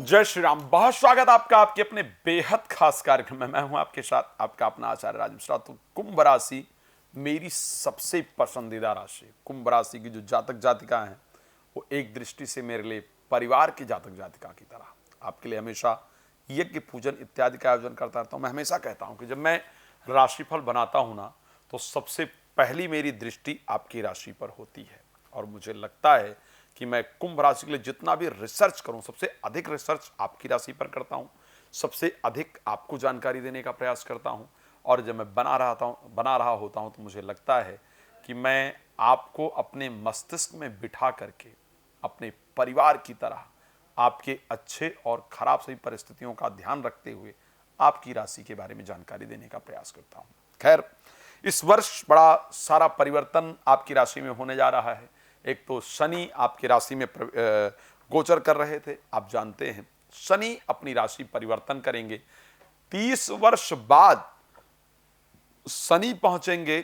जय श्री राम। बहुत स्वागत आपका आपके अपने बेहद खास कार्यक्रम में। मैं हूं आपके साथ आपका अपना आचार्य राज मिश्रा। तो कुंभ राशि मेरी सबसे पसंदीदा राशि। कुंभ राशि की जो जातक जातिका हैं वो एक दृष्टि से मेरे लिए परिवार की जातक जातिका की तरह। आपके लिए हमेशा यज्ञ पूजन इत्यादि का आयोजन करता रहता हूं। मैं हमेशा कहता हूं कि जब मैं राशिफल बनाता हूं ना, तो सबसे पहली मेरी दृष्टि आपकी राशि पर होती है। और मुझे लगता है कि मैं कुंभ राशि के लिए जितना भी रिसर्च करूं, सबसे अधिक रिसर्च आपकी राशि पर करता हूं, सबसे अधिक आपको जानकारी देने का प्रयास करता हूं। और जब मैं बना रहा होता हूं तो मुझे लगता है कि मैं आपको अपने मस्तिष्क में बिठा करके अपने परिवार की तरह आपके अच्छे और खराब सभी परिस्थितियों का ध्यान रखते हुए आपकी राशि के बारे में जानकारी देने का प्रयास करता हूं। खैर, इस वर्ष बड़ा सारा परिवर्तन आपकी राशि में होने जा रहा है। एक तो शनि आपकी राशि में गोचर कर रहे थे। आप जानते हैं शनि अपनी राशि परिवर्तन करेंगे। 30 वर्ष बाद शनि पहुंचेंगे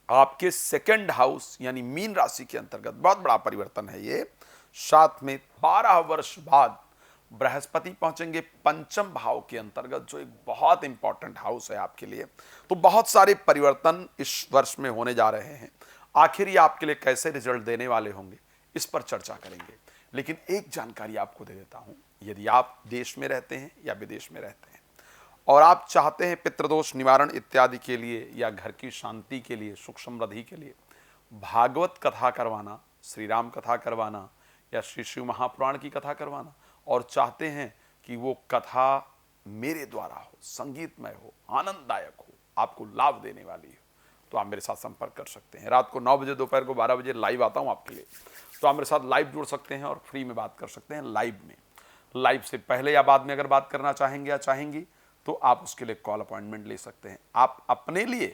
आपके सेकंड हाउस यानी मीन राशि के अंतर्गत। बहुत बड़ा परिवर्तन है ये। साथ में 12 वर्ष बाद बृहस्पति पहुंचेंगे पंचम भाव के अंतर्गत, जो एक बहुत इंपॉर्टेंट हाउस है आपके लिए। तो बहुत सारे परिवर्तन इस वर्ष में होने जा रहे हैं। आखिर ये आपके लिए कैसे रिजल्ट देने वाले होंगे, इस पर चर्चा करेंगे। लेकिन एक जानकारी आपको दे देता हूं, यदि आप देश में रहते हैं या विदेश में रहते हैं और आप चाहते हैं पितृदोष निवारण इत्यादि के लिए या घर की शांति के लिए, सुख समृद्धि के लिए भागवत कथा करवाना, श्री राम कथा करवाना या श्री शिव महापुराण की कथा करवाना, और चाहते हैं कि वो कथा मेरे द्वारा हो, संगीतमय हो, आनंददायक हो, आपको लाभ देने वाली हो, तो आप मेरे साथ संपर्क कर सकते हैं। रात को 9 बजे, दोपहर को 12 बजे लाइव आता हूं आपके लिए। तो आप मेरे साथ लाइव जुड़ सकते हैं और फ्री में बात कर सकते हैं। लाइव में, लाइव से पहले या बाद में अगर बात करना चाहेंगे या चाहेंगी तो आप उसके लिए कॉल अपॉइंटमेंट ले सकते हैं। आप अपने लिए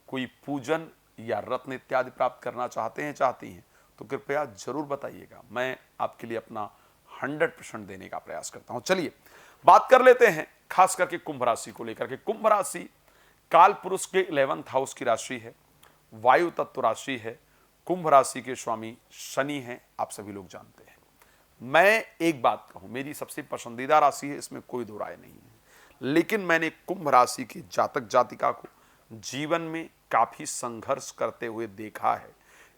कोई पूजन या रत्न इत्यादि प्राप्त करना चाहते हैं, चाहती हैं, तो कृपया जरूर बताइएगा। मैं आपके लिए अपना 100% देने का प्रयास करता हूं। चलिए बात कर लेते हैं खास करके कुंभ राशि को लेकर के। कुंभ राशि काल पुरुष के 11th हाउस की राशि है, वायु तत्व राशि है। कुंभ राशि के स्वामी शनि हैं, आप सभी लोग जानते हैं। मैं एक बात कहूं, मेरी सबसे पसंदीदा राशि है, इसमें कोई दो राय नहीं है। लेकिन मैंने कुंभ राशि की जातक जातिका को जीवन में काफी संघर्ष करते हुए देखा है।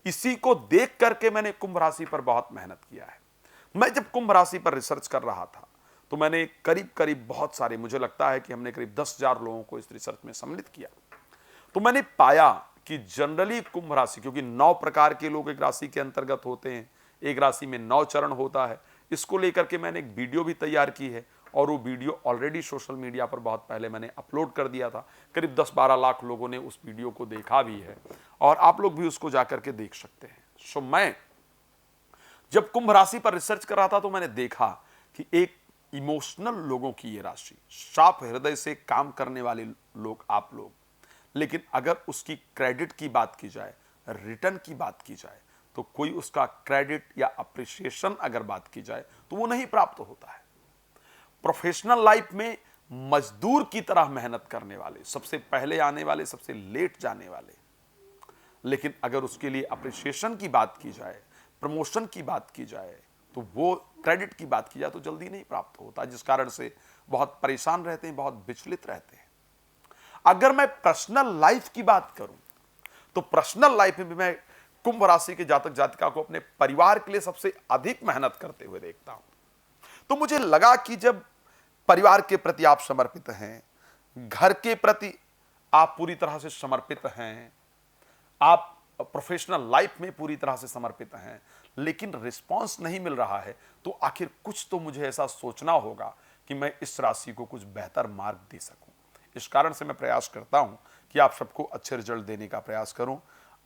इसी को देख करके मैंने कुंभ राशि पर बहुत मेहनत किया है। मैं जब कुंभ राशि पर रिसर्च कर रहा था तो मैंने करीब करीब बहुत सारे, मुझे लगता है कि हमने करीब 10,000 लोगों को इस रिसर्च में सम्मिलित किया। तो मैंने पाया कि जनरली कुंभ राशि, क्योंकि 9 प्रकार के लोग एक राशि के अंतर्गत होते हैं, एक राशि में 9 चरण होता है, इसको लेकर के मैंने एक वीडियो भी तैयार की है और वो वीडियो ऑलरेडी सोशल मीडिया पर बहुत पहले मैंने अपलोड कर दिया था। करीब 10-12 लाख लोगों ने उस वीडियो को देखा भी है और आप लोग भी उसको जाकर के देख सकते हैं। सो मैं जब कुंभ राशि पर रिसर्च कर रहा था तो मैंने देखा कि एक इमोशनल लोगों की ये राशि, साफ हृदय से काम करने वाले लोग आप लोग, लेकिन अगर उसकी क्रेडिट की बात की जाए, रिटर्न की बात की जाए, तो कोई उसका क्रेडिट या अप्रिसिएशन अगर बात की जाए तो वो नहीं प्राप्त होता है। प्रोफेशनल लाइफ में मजदूर की तरह मेहनत करने वाले, सबसे पहले आने वाले, सबसे लेट जाने वाले, लेकिन अगर उसके लिए अप्रिसिएशन की बात की जाए, प्रमोशन की बात की जाए, तो वो क्रेडिट की बात की जाए तो जल्दी नहीं प्राप्त होता, जिस कारण से बहुत परेशान रहते हैं, बहुत विचलित रहते हैं। अगर मैं पर्सनल लाइफ की बात करूं तो पर्सनल लाइफ में भी मैं कुंभ राशि के जातक जातिका को अपने परिवार के लिए सबसे अधिक मेहनत करते हुए देखता हूं। तो मुझे लगा कि जब परिवार के प्रति आप समर्पित हैं, घर के प्रति आप पूरी तरह से समर्पित हैं, आप प्रोफेशनल लाइफ में पूरी तरह से समर्पित हैं, लेकिन रिस्पांस नहीं मिल रहा है, तो आखिर कुछ तो मुझे ऐसा सोचना होगा कि मैं इस राशि को कुछ बेहतर मार्ग दे सकूं। इस कारण से मैं प्रयास करता हूं कि आप सबको अच्छे रिजल्ट देने का प्रयास करूं।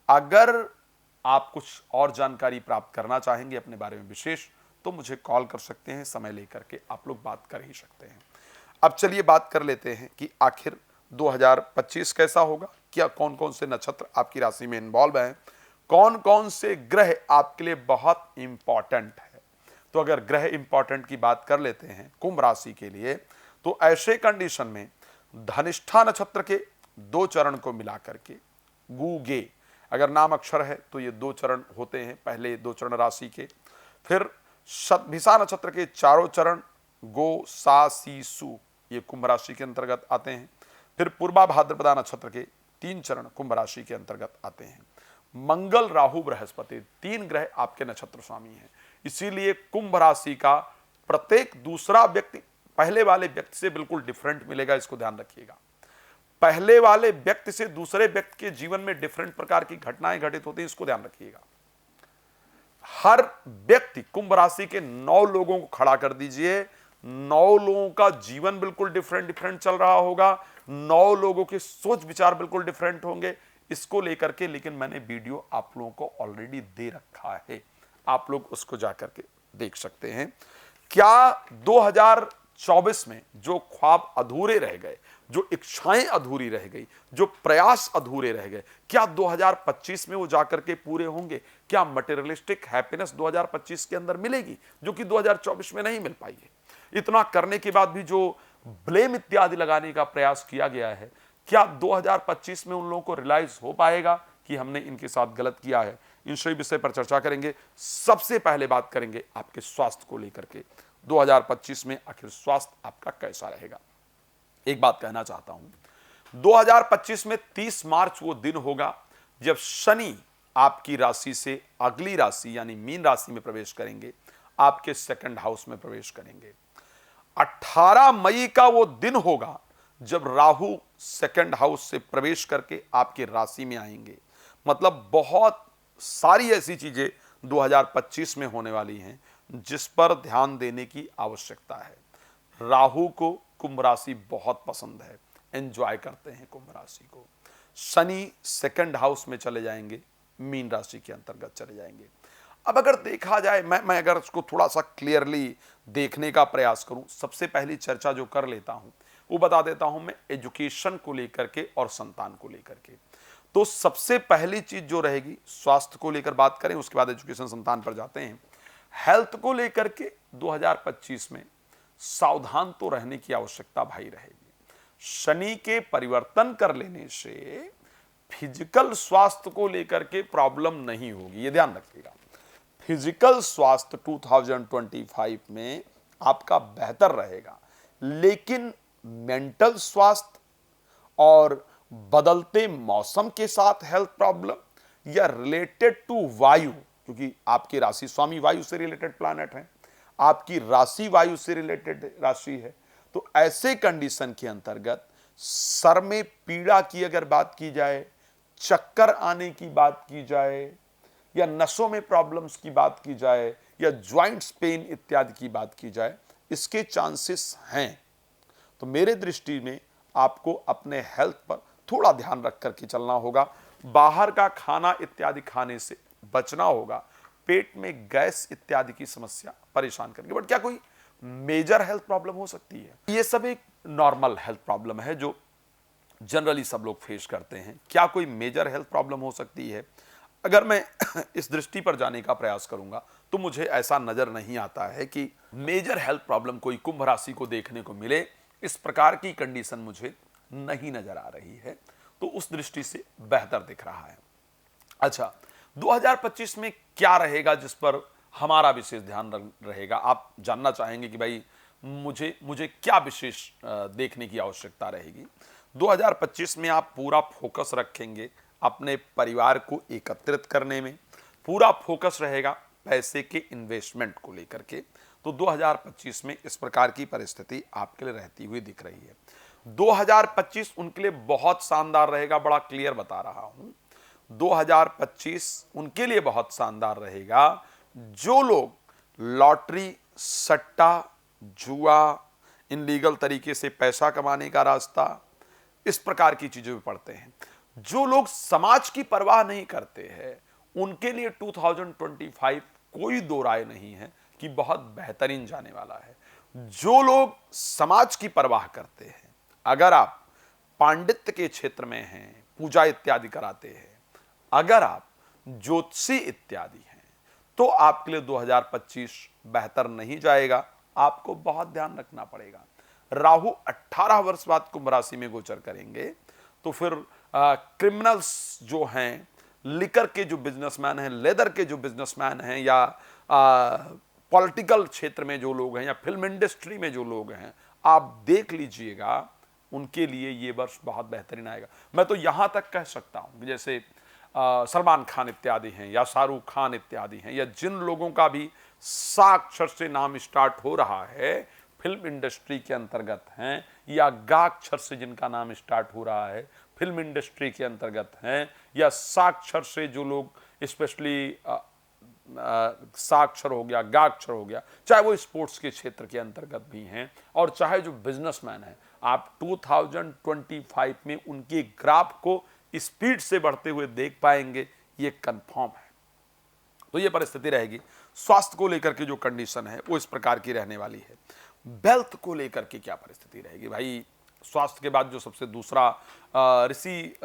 अगर आप कुछ और जानकारी प्राप्त करना चाहेंगे अपने बारे में विशेष, तो मुझे कॉल कर सकते हैं, समय लेकर के आप लोग बात कर ही सकते हैं। अब चलिए बात कर लेते हैं कि आखिर 2025 कैसा होगा, क्या कौन कौन से नक्षत्र आपकी राशि में इन्वॉल्व हैं, कौन कौन से ग्रह आपके लिए बहुत इंपॉर्टेंट है। तो अगर ग्रह इंपॉर्टेंट की बात कर लेते हैं कुंभ राशि के लिए, तो ऐसे कंडीशन में धनिष्ठा नक्षत्र के 2 चरण को मिला करके, गु गे अगर नाम अक्षर है तो ये 2 चरण होते हैं, पहले 2 चरण राशि के। फिर शतभिषा नक्षत्र के 4 चरण, गो, सा, सी, सु ये कुंभ राशि के अंतर्गत आते हैं। फिर पूर्वा भाद्रपदा नक्षत्र के 3 चरण कुंभ राशि के अंतर्गत आते हैं। मंगल, राहु, बृहस्पति 3 ग्रह आपके नक्षत्र स्वामी हैं। इसीलिए कुंभ राशि का प्रत्येक दूसरा व्यक्ति पहले वाले व्यक्ति से बिल्कुल डिफरेंट मिलेगा, इसको ध्यान रखिएगा। पहले वाले व्यक्ति से दूसरे व्यक्ति के जीवन में डिफरेंट प्रकार की घटनाएं घटित होती हैं, इसको ध्यान रखिएगा। हर व्यक्ति कुंभ राशि के 9 लोगों को खड़ा कर दीजिए, 9 लोगों का जीवन बिल्कुल डिफरेंट चल रहा होगा, 9 लोगों के सोच विचार बिल्कुल डिफरेंट होंगे, इसको लेकर के। लेकिन मैंने वीडियो आप लोगों को ऑलरेडी दे रखा है, आप लोग उसको जाकर के देख सकते हैं। क्या 2024 में जो ख्वाब अधूरे रह गए, जो इच्छाएं अधूरी रह गई, जो प्रयास अधूरे रह गए, क्या 2025 में वो जाकर के पूरे होंगे? क्या मटेरियलिस्टिक हैप्पीनेस 2025 के अंदर मिलेगी, जो कि 2024 में नहीं मिल पाई है? इतना करने के बाद भी जो ब्लेम इत्यादि लगाने का प्रयास किया गया है, क्या 2025 में उन लोगों को रियलाइज हो पाएगा कि हमने इनके साथ गलत किया है? इन सभी विषय पर चर्चा करेंगे। सबसे पहले बात करेंगे आपके स्वास्थ्य को लेकर के। 2025 में आखिर स्वास्थ्य आपका कैसा रहेगा? एक बात कहना चाहता हूं, 2025 में 30 मार्च वो दिन होगा जब शनि आपकी राशि से अगली राशि यानी मीन राशि में प्रवेश करेंगे, आपके सेकंड हाउस में प्रवेश करेंगे। 18 मई का वो दिन होगा जब राहु सेकंड हाउस से प्रवेश करके आपकी राशि में आएंगे। मतलब बहुत सारी ऐसी चीजें 2025 में होने वाली हैं जिस पर ध्यान देने की आवश्यकता है। राहु को कुंभ राशि बहुत पसंद है, एंजॉय करते हैं कुंभ राशि को। शनि सेकंड हाउस में चले जाएंगे, मीन राशि के अंतर्गत चले जाएंगे। अब अगर देखा जाए, मैं अगर उसको थोड़ा सा क्लियरली देखने का प्रयास करूं, सबसे पहली चर्चा जो कर लेता हूं वो बता देता हूं मैं एजुकेशन को लेकर के और संतान को लेकर के। तो सबसे पहली चीज जो रहेगी, स्वास्थ्य को लेकर बात करें, उसके बाद एजुकेशन संतान पर जाते हैं। हेल्थ को लेकर के 2025 में सावधान तो रहने की आवश्यकता भाई रहेगी। शनि के परिवर्तन कर लेने से फिजिकल स्वास्थ्य को लेकर के प्रॉब्लम नहीं होगी, ये ध्यान रखिएगा। फिजिकल स्वास्थ्य 2025 में आपका बेहतर रहेगा, लेकिन मेंटल स्वास्थ्य और बदलते मौसम के साथ हेल्थ प्रॉब्लम या रिलेटेड टू वायु, क्योंकि आपकी राशि स्वामी वायु से रिलेटेड प्लैनेट है, आपकी राशि वायु से रिलेटेड राशि है, तो ऐसे कंडीशन के अंतर्गत सर में पीड़ा की अगर बात की जाए, चक्कर आने की बात की जाए, या नसों में प्रॉब्लम्स की बात की जाए, या जॉइंट्स पेन इत्यादि की बात की जाए, इसके चांसेस हैं। तो मेरे दृष्टि में आपको अपने हेल्थ पर थोड़ा ध्यान रख करके चलना होगा। बाहर का खाना इत्यादि खाने से बचना होगा। पेट में गैस इत्यादि की समस्या परेशान करेगी, बट क्या कोई मेजर हेल्थ प्रॉब्लम हो सकती है? ये सब एक नॉर्मल हेल्थ प्रॉब्लम है जो जनरली सब लोग फेस करते हैं। क्या कोई मेजर हेल्थ प्रॉब्लम हो सकती है? अगर मैं इस दृष्टि पर जाने का प्रयास करूंगा तो मुझे ऐसा नजर नहीं आता है कि मेजर हेल्थ प्रॉब्लम कोई कुंभ राशि को देखने को मिले। इस प्रकार की कंडीशन मुझे नहीं नजर आ रही है, तो उस दृष्टि से बेहतर दिख रहा है। अच्छा, 2025 में क्या रहेगा जिस पर हमारा विशेष ध्यान रहेगा? आप जानना चाहेंगे कि भाई मुझे क्या विशेष देखने की आवश्यकता रहेगी। 2025 में आप पूरा फोकस रखेंगे अपने परिवार को एकत्रित करने में, पूरा फोकस रहेगा पैसे के इन्वेस्टमेंट को लेकर के। तो 2025 में इस प्रकार की परिस्थिति आपके लिए रहती हुई दिख रही है। 2025 उनके लिए बहुत शानदार रहेगा, बड़ा क्लियर बता रहा हूं। 2025 उनके लिए बहुत शानदार रहेगा जो लोग लॉटरी, सट्टा, जुआ, इनलीगल तरीके से पैसा कमाने का रास्ता, इस प्रकार की चीजों में पड़ते हैं। जो लोग समाज की परवाह नहीं करते हैं, उनके लिए 2025 कोई दो राय नहीं है कि बहुत बेहतरीन जाने वाला है। जो लोग समाज की परवाह करते हैं, अगर आप पांडित्य के क्षेत्र में हैं, पूजा इत्यादि कराते हैं, अगर आप ज्योतिषी इत्यादि हैं, तो आपके लिए 2025 बेहतर नहीं जाएगा। आपको बहुत ध्यान रखना पड़ेगा। राहु 18 वर्ष बाद कुंभ राशि में गोचर करेंगे, तो फिर क्रिमिनल्स जो हैं, लिकर के जो बिजनेसमैन हैं, लेदर के जो बिजनेसमैन हैं, या पॉलिटिकल क्षेत्र में जो लोग हैं या फिल्म इंडस्ट्री में जो लोग हैं, आप देख लीजिएगा, उनके लिए ये वर्ष बहुत बेहतरीन आएगा। मैं तो यहां तक कह सकता हूं कि जैसे सलमान खान इत्यादि हैं या शाहरुख खान इत्यादि हैं, या जिन लोगों का भी साक्षर से नाम स्टार्ट हो रहा है, फिल्म इंडस्ट्री के अंतर्गत हैं, या गाक्षर से जिनका नाम स्टार्ट हो रहा है, फिल्म इंडस्ट्री के अंतर्गत हैं, या साक्षर से जो लोग स्पेशली साक्षर हो गया, गाक्षर हो गया, चाहे वो स्पोर्ट्स के क्षेत्र के अंतर्गत भी हैं और चाहे जो बिजनेसमैन हैं, आप 2025 में उनके ग्राफ को स्पीड से बढ़ते हुए देख पाएंगे, ये कंफर्म है। तो ये परिस्थिति रहेगी। स्वास्थ्य को लेकर के जो कंडीशन है वो इस प्रकार की रहने वाली है। वेल्थ को लेकर के क्या परिस्थिति रहेगी भाई? स्वास्थ्य के बाद जो सबसे दूसरा ऋषि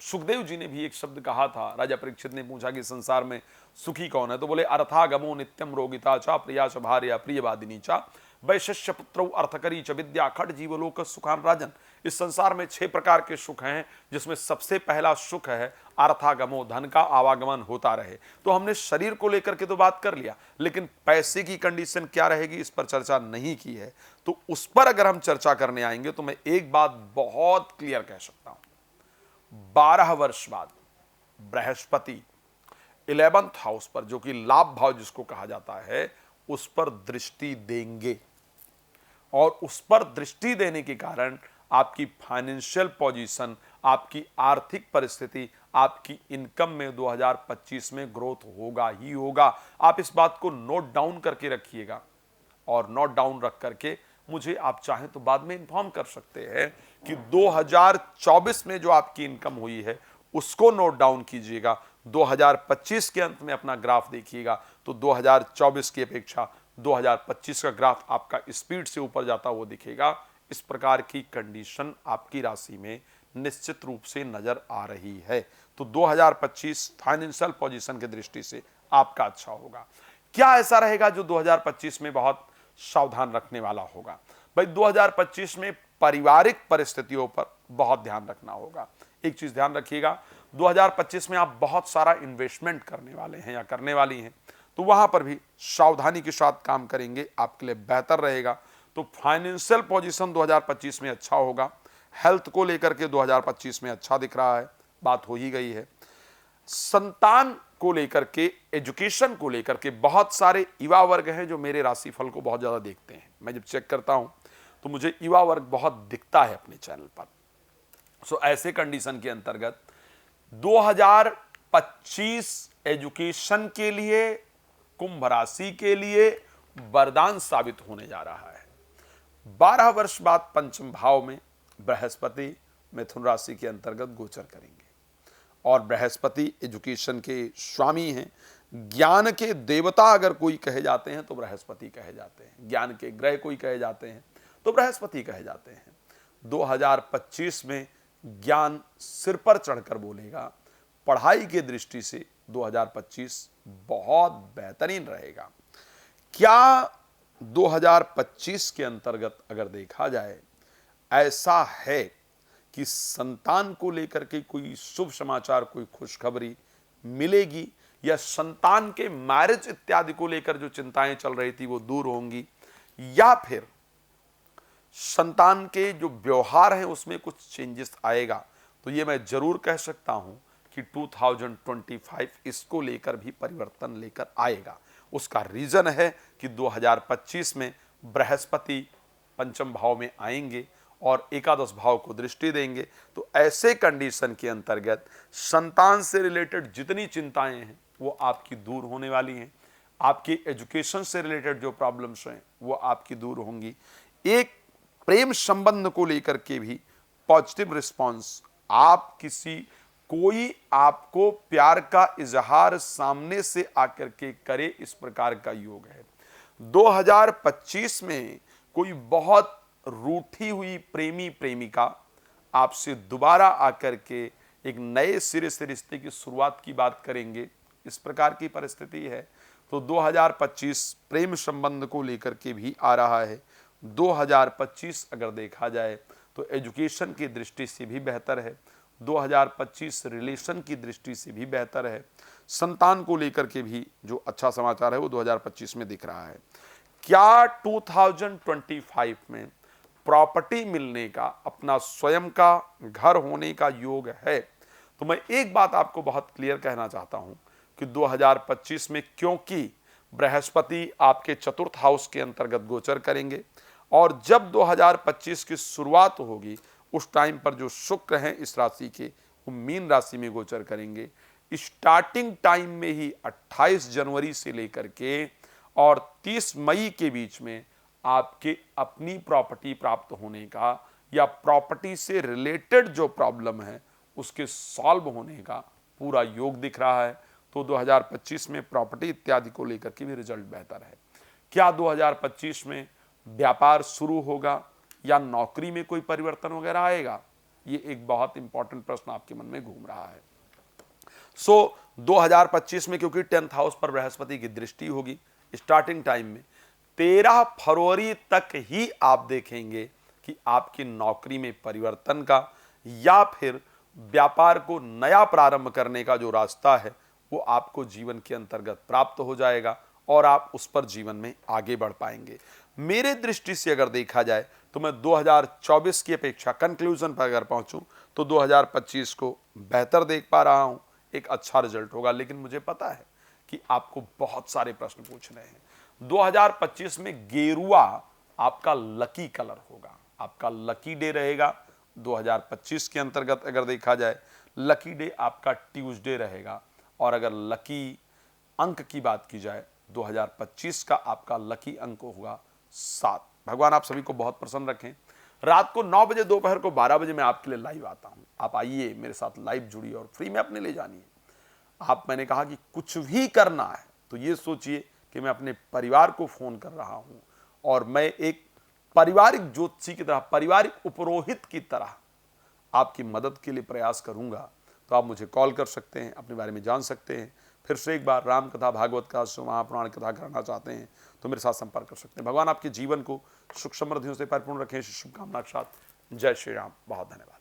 सुखदेव जी ने भी एक शब्द कहा था। राजा परीक्षित ने पूछा कि संसार में सुखी कौन है, तो बोले अर्थागमो नित्यम रोगिता चा प्रिया च भार्या प्रियवादिनी चा वैशिष्य पुत्रौ अर्थकरी च विद्या खट जीवलोक सुखान राजन। इस संसार में 6 प्रकार के सुख हैं, जिसमें सबसे पहला सुख है अर्थागमो, धन का आवागमन होता रहे। तो हमने शरीर को लेकर के तो बात कर लिया, लेकिन पैसे की कंडीशन क्या रहेगी इस पर चर्चा नहीं की है। तो उस पर अगर हम चर्चा करने आएंगे तो मैं एक बात बहुत क्लियर कह सकता हूं, 12 वर्ष बाद बृहस्पति 11th हाउस पर, जो कि लाभ भाव जिसको कहा जाता है, उस पर दृष्टि देंगे, और उस पर दृष्टि देने के कारण आपकी फाइनेंशियल पोजीशन, आपकी आर्थिक परिस्थिति, आपकी इनकम में 2025 में ग्रोथ होगा ही होगा। आप इस बात को नोट डाउन करके रखिएगा, और नोट डाउन रख करके मुझे आप चाहें तो बाद में इन्फॉर्म कर सकते हैं कि 2024 में जो आपकी इनकम हुई है उसको नोट डाउन कीजिएगा। 2025 के अंत में अपना ग्राफ देखिएगा तो 2024 की अपेक्षा 2025 का ग्राफ आपका स्पीड से ऊपर जाता हुआ दिखेगा। इस प्रकार की कंडीशन आपकी राशि में निश्चित रूप से नजर आ रही है। तो 2025 फाइनेंशियल पोजीशन की दृष्टि से आपका अच्छा होगा। क्या ऐसा रहेगा जो 2025 में बहुत सावधान रखने वाला होगा? भाई 2025 में पारिवारिक परिस्थितियों पर बहुत ध्यान रखना होगा। एक चीज ध्यान रखिएगा, 2025 में आप बहुत सारा इन्वेस्टमेंट करने वाले हैं या करने वाली हैं, तो वहां पर भी सावधानी के साथ काम करेंगे, आपके लिए बेहतर रहेगा। तो फाइनेंशियल पोजीशन 2025 में अच्छा होगा। हेल्थ को लेकर के 2025 में अच्छा दिख रहा है, बात हो ही गई है। संतान को लेकर के, एजुकेशन को लेकर के बहुत सारे युवा वर्ग हैं जो मेरे राशिफल को बहुत ज्यादा देखते हैं। मैं जब चेक करता हूं तो मुझे युवा वर्ग बहुत दिखता है अपने चैनल पर। सो ऐसे कंडीशन के अंतर्गत 2025 एजुकेशन के लिए, कुंभ राशि के लिए वरदान साबित होने जा रहा है। 12 वर्ष बाद पंचम भाव में बृहस्पति मिथुन राशि के अंतर्गत गोचर करेंगे, और बृहस्पति एजुकेशन के स्वामी हैं। ज्ञान के देवता अगर कोई कहे जाते हैं तो बृहस्पति कहे जाते हैं, ज्ञान के ग्रह कोई कहे जाते हैं तो बृहस्पति कहे जाते हैं। 2025 में ज्ञान सिर पर चढ़कर बोलेगा। पढ़ाई की दृष्टि से 2025 बहुत बेहतरीन रहेगा। क्या 2025 के अंतर्गत अगर देखा जाए, ऐसा है कि संतान को लेकर के कोई शुभ समाचार, कोई खुशखबरी मिलेगी, या संतान के मैरिज इत्यादि को लेकर जो चिंताएं चल रही थी वो दूर होंगी, या फिर संतान के जो व्यवहार है उसमें कुछ चेंजेस आएगा? तो ये मैं जरूर कह सकता हूं कि 2025 इसको लेकर भी परिवर्तन लेकर आएगा। उसका रीजन है कि 2025 में बृहस्पति पंचम भाव में आएंगे और एकादश भाव को दृष्टि देंगे। तो ऐसे कंडीशन के अंतर्गत संतान से रिलेटेड जितनी चिंताएं हैं वो आपकी दूर होने वाली हैं। आपकी एजुकेशन से रिलेटेड जो प्रॉब्लम्स हैं वो आपकी दूर होंगी। एक प्रेम संबंध को लेकर के भी पॉजिटिव रिस्पॉन्स, आप कोई आपको प्यार का इजहार सामने से आकर के करे, इस प्रकार का योग है। 2025 में कोई बहुत रूठी हुई प्रेमी प्रेमिका आपसे दोबारा आकर के एक नए सिरे से रिश्ते की शुरुआत की बात करेंगे, इस प्रकार की परिस्थिति है। तो 2025 प्रेम संबंध को लेकर के भी आ रहा है। 2025 अगर देखा जाए तो एजुकेशन की दृष्टि से भी बेहतर है। 2025 रिलेशन की दृष्टि से भी बेहतर है। संतान को लेकर के भी जो अच्छा समाचार है वो 2025 में दिख रहा है। क्या 2025 में प्रॉपर्टी मिलने का, अपना स्वयं का घर होने का योग है? तो मैं एक बात आपको बहुत क्लियर कहना चाहता हूं कि 2025 में, क्योंकि बृहस्पति आपके चतुर्थ हाउस के अंतर्गत गोचर करेंगे और जब 2025 की शुरुआत होगी उस टाइम पर जो शुक्र हैं इस राशि के, वो मीन राशि में गोचर करेंगे। स्टार्टिंग टाइम में ही 28 जनवरी से लेकर के और 30 मई के बीच में आपके अपनी प्रॉपर्टी प्राप्त होने का या प्रॉपर्टी से रिलेटेड जो प्रॉब्लम है उसके सॉल्व होने का पूरा योग दिख रहा है। तो 2025 में प्रॉपर्टी इत्यादि को लेकर के भी रिजल्ट बेहतर है। क्या 2025 में व्यापार शुरू होगा या नौकरी में कोई परिवर्तन वगैरह आएगा? ये एक बहुत इंपॉर्टेंट प्रश्न आपके मन में घूम रहा है। 2025 में क्योंकि 10th हाउस पर बृहस्पति की दृष्टि होगी, स्टार्टिंग टाइम में 13 फरवरी तक ही आप देखेंगे कि आपकी नौकरी में परिवर्तन का या फिर व्यापार को नया प्रारंभ करने का जो रास्ता है वो आपको जीवन के अंतर्गत प्राप्त हो जाएगा और आप उस पर जीवन में आगे बढ़ पाएंगे। मेरे दृष्टि से अगर देखा जाए तो मैं 2024 की अपेक्षा कंक्लूजन पर अगर पहुंचूं तो 2025 को बेहतर देख पा रहा हूं, एक अच्छा रिजल्ट होगा। लेकिन मुझे पता है कि आपको बहुत सारे प्रश्न पूछने हैं। 2025 में गेरुआ आपका लकी कलर होगा, आपका लकी डे रहेगा। 2025 के अंतर्गत अगर देखा जाए लकी डे आपका ट्यूसडे रहेगा और अगर लकी अंक की बात की जाए 2025 का आपका लकी अंक होगा 7। भगवान आप सभी को बहुत प्रसन्न रखें। रात को 9 बजे, दोपहर को 12 बजे मैं आपके लिए लाइव आता हूं। आप आइए, मेरे साथ लाइव जुड़िए और फ्री में अपने ले जानिए। आप, मैंने कहा कि कुछ भी करना है तो ये सोचिए कि मैं अपने परिवार को फोन कर रहा हूं और मैं एक पारिवारिक ज्योतिषी की तरह, पारिवारिक उपरोहित की तरह आपकी मदद के लिए प्रयास करूंगा। तो आप मुझे कॉल कर सकते हैं, अपने बारे में जान सकते हैं। फिर से एक बार राम कथा, भागवत का, महापुराण कथा करना चाहते हैं तो मेरे साथ संपर्क कर सकते हैं। भगवान आपके जीवन को सुख समृद्धियों से परिपूर्ण रखें, शुभकामना के साथ। जय श्री राम। बहुत धन्यवाद।